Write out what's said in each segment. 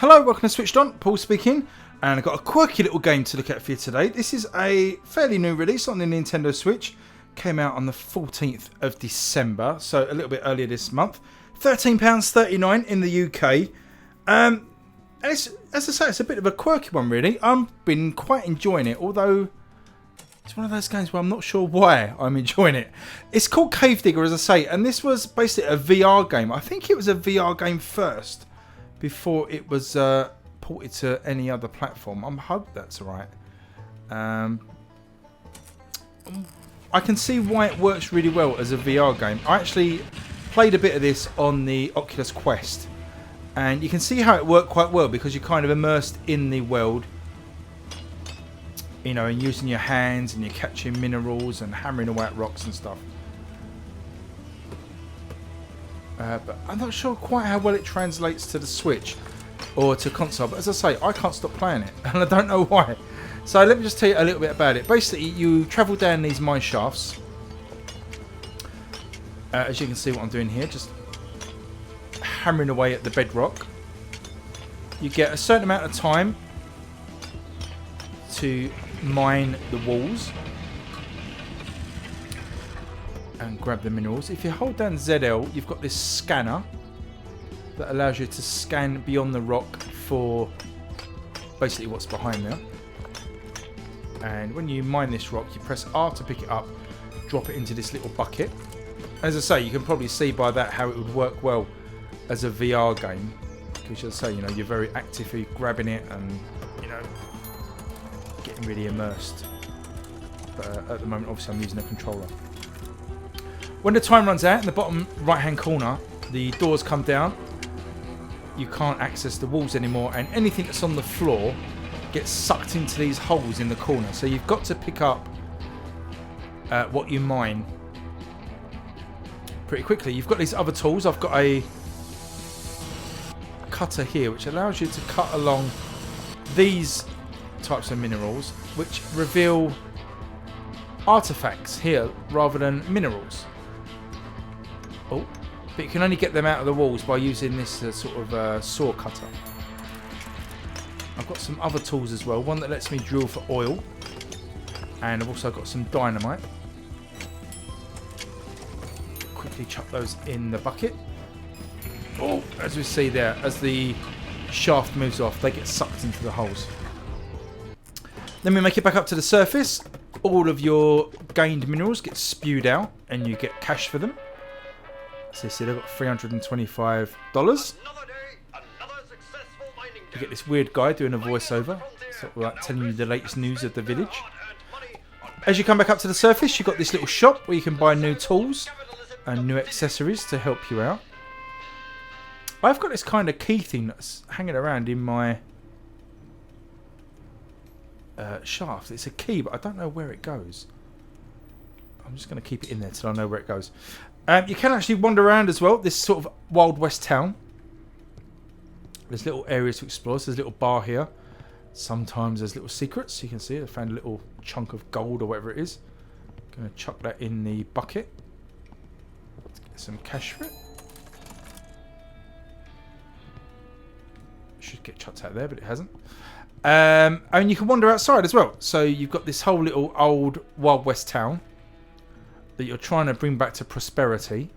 Hello, welcome to Switched On, Paul speaking, and I've got a quirky little game to look at for you today. This is a fairly new release on the Nintendo Switch. Came out on the 14th of December, so a little bit earlier this month. £13.39 in the UK. And it's, as I say, it's a bit of a quirky one really. I've been quite enjoying it, although it's one of those games where I'm not sure why I'm enjoying it. It's called Cave Digger, as I say, and this was basically a VR game. I think it was a VR game first, before it was ported to any other platform. I hope that's right. I can see why it works really well as a VR game. I actually played a bit of this on the Oculus Quest, and you can see how it worked quite well because you're kind of immersed in the world, you know, and using your hands and you're catching minerals and hammering away at rocks and stuff. But I'm not sure quite how well it translates to the Switch or to console. But as I say, I can't stop playing it, and I don't know why. So let me just tell you a little bit about it. Basically, you travel down these mine shafts. As you can see what I'm doing here, just hammering away at the bedrock. You get a certain amount of time to mine the walls and grab the minerals. If you hold down ZL, you've got this scanner that allows you to scan beyond the rock for basically what's behind there. And when you mine this rock, you press R to pick it up, drop it into this little bucket. As I say, you can probably see by that how it would work well as a VR game, because as I say, you know, you're very actively grabbing it and, you know, getting really immersed. But at the moment, obviously, I'm using a controller. When the time runs out, in the bottom right-hand corner, the doors come down. You can't access the walls anymore, and anything that's on the floor gets sucked into these holes in the corner. So you've got to pick up what you mine pretty quickly. You've got these other tools. I've got a cutter here, which allows you to cut along these types of minerals, which reveal artifacts here rather than minerals. Oh, but you can only get them out of the walls by using this sort of saw cutter. I've got some other tools as well. One that lets me drill for oil, and I've also got some dynamite. Quickly chuck those in the bucket. Oh, as we see there, as the shaft moves off, they get sucked into the holes. Then we make it back up to the surface. All of your gained minerals get spewed out, and you get cash for them. So you see they've got $325. You get this weird guy doing a voiceover, sort of like telling you the latest news of the village. As you come back up to the surface, you've got this little shop where you can buy new tools and new accessories to help you out. I've got this kind of key thing that's hanging around in my shaft. It's a key, but I don't know where it goes. I'm just going to keep it in there till I know where it goes. You can actually wander around as well. This sort of Wild West town. There's little areas to explore. So there's a little bar here. Sometimes there's little secrets. You can see I found a little chunk of gold or whatever it is. Going to chuck that in the bucket. Let's get some cash for it. Should get chucked out there, but it hasn't. And you can wander outside as well. So you've got this whole little old Wild West town that you're trying to bring back to prosperity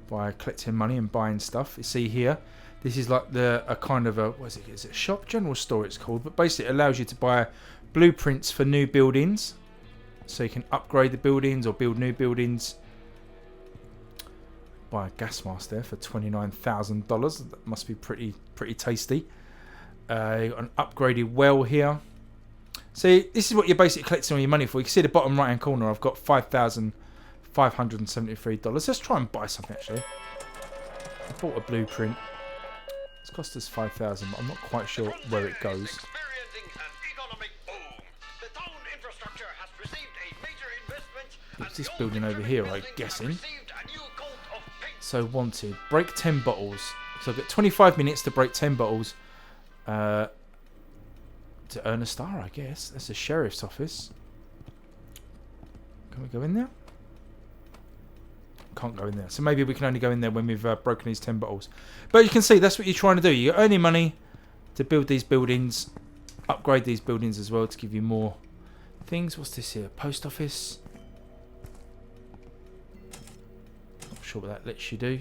by collecting money and buying stuff. You see here, this is like a kind of a, what is it? Is it a shop? General store it's called. But basically it allows you to buy blueprints for new buildings. So you can upgrade the buildings or build new buildings. Buy a gas mask there for $29,000. That must be pretty tasty. You've got an upgraded well here. See, this is what you're basically collecting all your money for. You can see the bottom right hand corner, I've got $5,573. Let's try and buy something actually. I bought a blueprint. It's cost us $5,000, but I'm not quite sure where it goes. It's this building over here, I'm guessing. So wanted, break 10 bottles. So I've got 25 minutes to break 10 bottles. To earn a star, I guess. That's the sheriff's office. Can we go in there? Can't go in there. So maybe we can only go in there when we've broken these 10 bottles. But you can see that's what you're trying to do. You're earning money to build these buildings, upgrade these buildings as well to give you more things. What's this here? Post office. Not sure what that lets you do.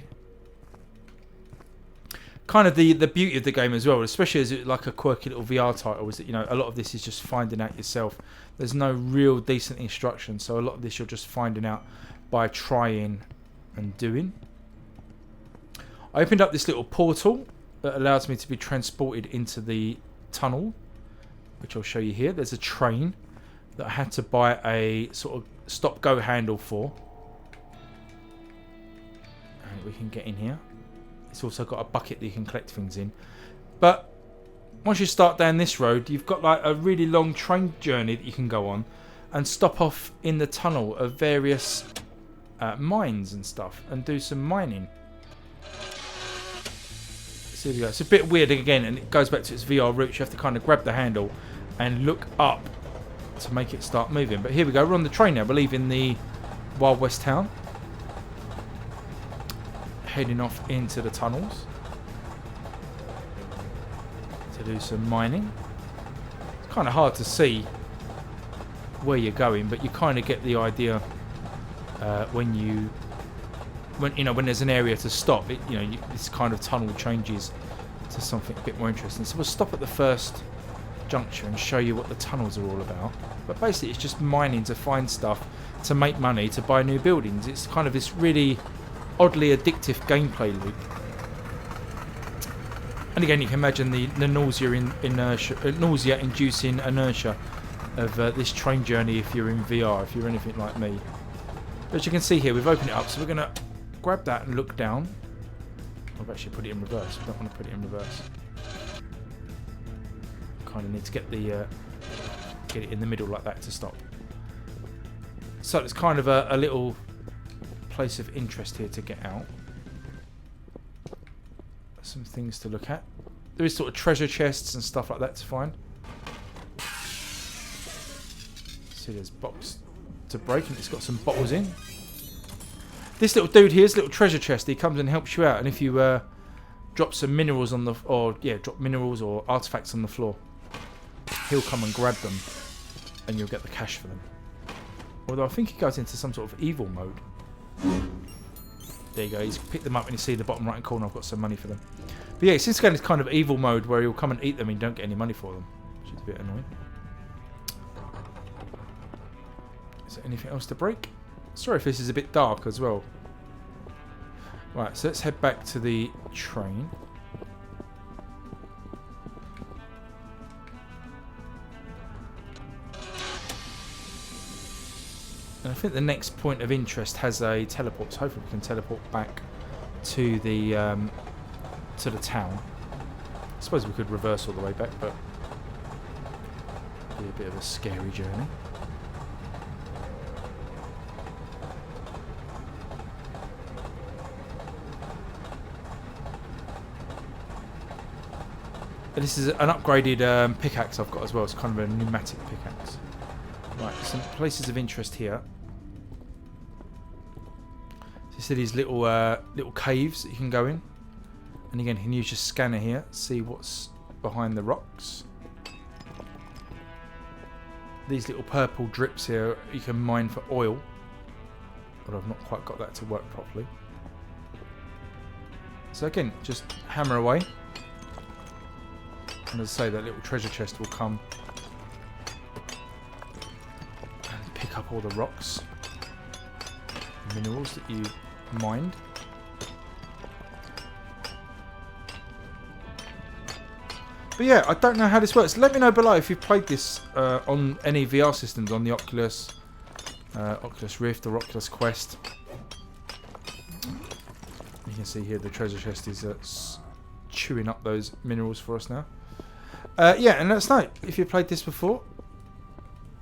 Kind of the beauty of the game as well, especially as like a quirky little VR title, is that, you know, a lot of this is just finding out yourself. There's no real decent instruction, so a lot of this you're just finding out by trying and doing. I opened up this little portal that allows me to be transported into the tunnel, which I'll show you here. There's a train that I had to buy a sort of stop-go handle for, and we can get in here. It's also got a bucket that you can collect things in. But once you start down this road, you've got like a really long train journey that you can go on and stop off in the tunnel of various mines and stuff and do some mining. So here we go. It's a bit weird again, and it goes back to its VR roots. You have to kind of grab the handle and look up to make it start moving. But here we go. We're on the train now. We're leaving the Wild West town, heading off into the tunnels to do some mining. It's kind of hard to see where you're going, but you kind of get the idea when there's an area to stop. This kind of tunnel changes to something a bit more interesting. So we'll stop at the first juncture and show you what the tunnels are all about. But basically, it's just mining to find stuff, to make money, to buy new buildings. It's kind of this really oddly addictive gameplay loop. And again, you can imagine the nausea-inducing inertia of this train journey if you're in VR, if you're anything like me. But as you can see here, we've opened it up, so we're going to grab that and look down. I've actually put it in reverse. We don't want to put it in reverse. Kind of need to get it in the middle like that to stop. So it's kind of a little place of interest here to get out. Some things to look at. There is sort of treasure chests and stuff like that to find. See, there's a box to break, and it's got some bottles in. This little dude here's a little treasure chest. He comes and helps you out, and if you drop some minerals on the, drop minerals or artifacts on the floor, he'll come and grab them, and you'll get the cash for them. Although I think he goes into some sort of evil mode. There you go, he's picked them up, and you see the bottom right hand corner, I've got some money for them. But yeah, since going this kind of evil mode where he'll come and eat them and you don't get any money for them, which is a bit annoying. Is there anything else to break? Sorry if this is a bit dark as well. Right, so let's head back to the train. And I think the next point of interest has a teleport, so hopefully we can teleport back to the town. I suppose we could reverse all the way back, but it'd be a bit of a scary journey. And this is an upgraded pickaxe I've got as well. It's kind of a pneumatic pickaxe. Right, some places of interest here. So you see these little caves that you can go in. And again, you can use your scanner here, see what's behind the rocks. These little purple drips here, you can mine for oil. But I've not quite got that to work properly. So again, just hammer away. And as I say, that little treasure chest will come and pick up all the rocks, minerals that you mined. But yeah, I don't know how this works. Let me know below if you've played this on any VR systems, on the Oculus Rift or Oculus Quest. You can see here the treasure chest is chewing up those minerals for us now. Yeah, and let us know if you've played this before.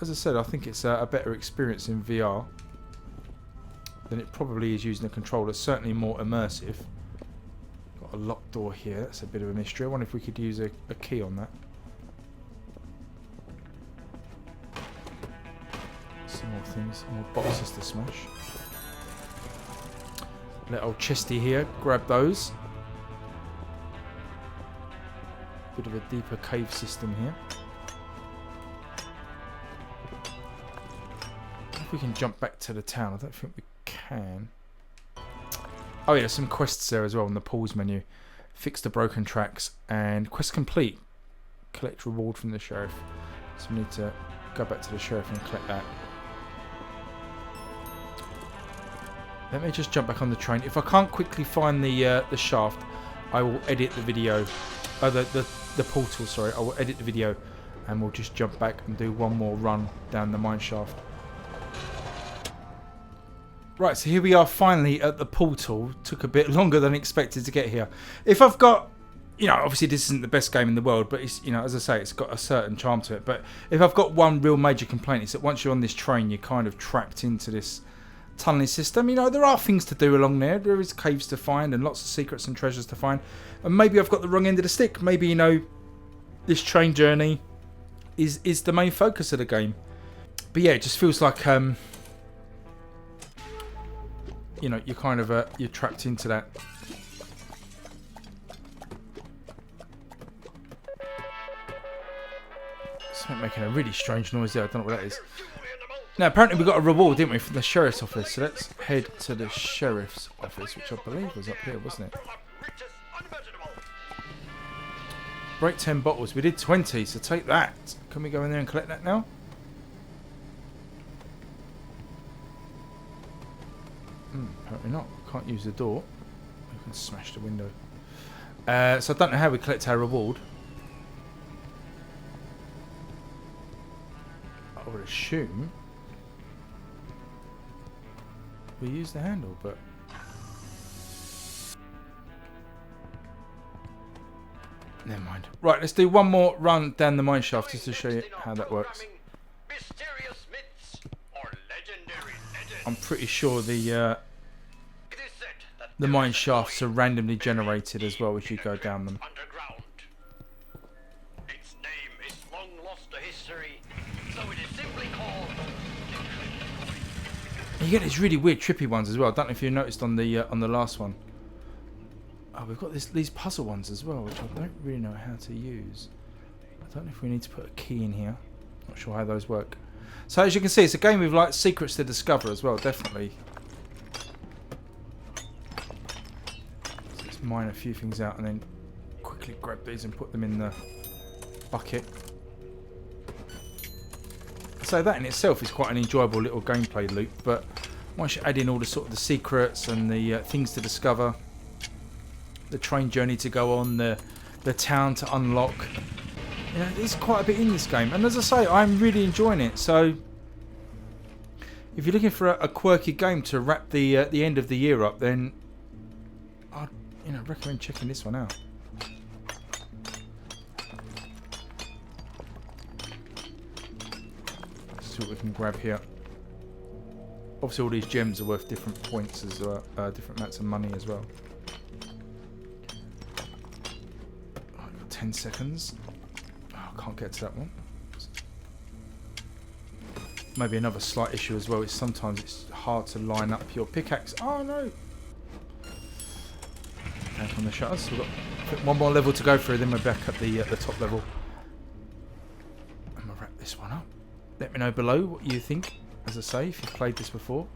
As I said, I think it's a better experience in VR than it probably is using a controller. Certainly more immersive. Got a locked door here. That's a bit of a mystery. I wonder if we could use a key on that. Some more things, more boxes to smash. Let old Chesty here grab those. bit of a deeper cave system here. If we can jump back to the town, I don't think we can. Oh yeah, some quests there as well in the pause menu. Fix the broken tracks and quest complete. Collect reward from the sheriff. So we need to go back to the sheriff and collect that. Let me just jump back on the train. If I can't quickly find the shaft, I will edit the video. The portal, sorry. I will edit the video and we'll just jump back and do one more run down the mine shaft. Right, so here we are finally at the portal. Took a bit longer than expected to get here. If I've got, you know, obviously this isn't the best game in the world, but it's, you know, as I say, it's got a certain charm to it. But if I've got one real major complaint, it's that once you're on this train, you're kind of trapped into this tunneling system. You know, there are things to do along there. There is caves to find and lots of secrets and treasures to find. And maybe I've got the wrong end of the stick. Maybe, you know, this train journey is the main focus of the game. But yeah, it just feels like you know, you're kind of you're trapped into that. Something making a really strange noise there. I don't know what that is. Now, apparently we got a reward, didn't we, from the sheriff's office? So let's head to the sheriff's office, which I believe was up here, wasn't it? Break 10 bottles. We did 20, so take that. Can we go in there and collect that now? Apparently not. Can't use the door. We can smash the window. So I don't know how we collect our reward. I would assume we use the handle, but never mind. Right, let's do one more run down the mine shaft just to show you how that works. I'm pretty sure the mine shafts are randomly generated as well as you go down them. Its name is long lost to history, so it is simply called. You get these really weird, trippy ones as well. I don't know if you noticed on the last one. Oh, we've got these puzzle ones as well, which I don't really know how to use. I don't know if we need to put a key in here. Not sure how those work. So as you can see, it's a game with like secrets to discover as well, definitely. Let's mine a few things out and then quickly grab these and put them in the bucket. So that in itself is quite an enjoyable little gameplay loop, but once you add in all the sort of the secrets and the things to discover, the train journey to go on, the town to unlock, you know, there's quite a bit in this game. And as I say, I'm really enjoying it. So if you're looking for a quirky game to wrap the end of the year up, then I'd recommend checking this one out. Let's see what we can grab here. Obviously, all these gems are worth different points as well, different amounts of money as well. I've got 10 seconds. Oh, I can't get to that one. Maybe another slight issue as well is sometimes it's hard to line up your pickaxe. Oh no! Back on the shutters. We've got one more level to go through, then we're back at the top level. And we'll wrap this one up. Let me know below what you think. As I say, if you've played this before.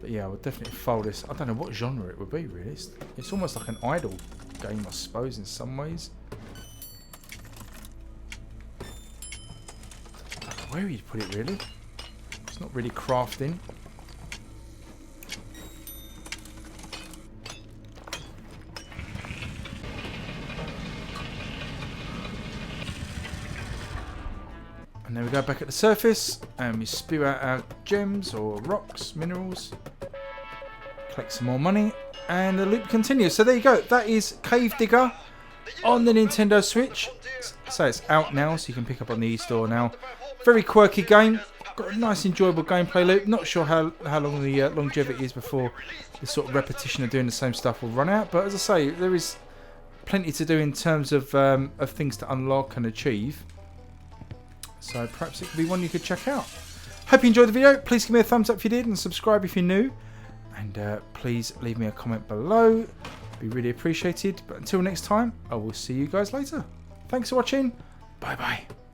But yeah, I would definitely fold this. I don't know what genre it would be, really. It's almost like an idle game, I suppose, in some ways. I don't know where you'd put it, really. It's not really crafting. And then we go back at the surface and we spew out our gems or rocks, minerals. Collect some more money and the loop continues. So there you go. That is Cave Digger on the Nintendo Switch. So it's out now, so you can pick up on the eStore now. Very quirky game. Got a nice enjoyable gameplay loop. Not sure how long the longevity is before the sort of repetition of doing the same stuff will run out. But as I say, there is plenty to do in terms of things to unlock and achieve. So perhaps it could be one you could check out. Hope you enjoyed the video. Please give me a thumbs up if you did and subscribe if you're new. And please leave me a comment below. Be really appreciated. But until next time, I will see you guys later. Thanks for watching. Bye bye.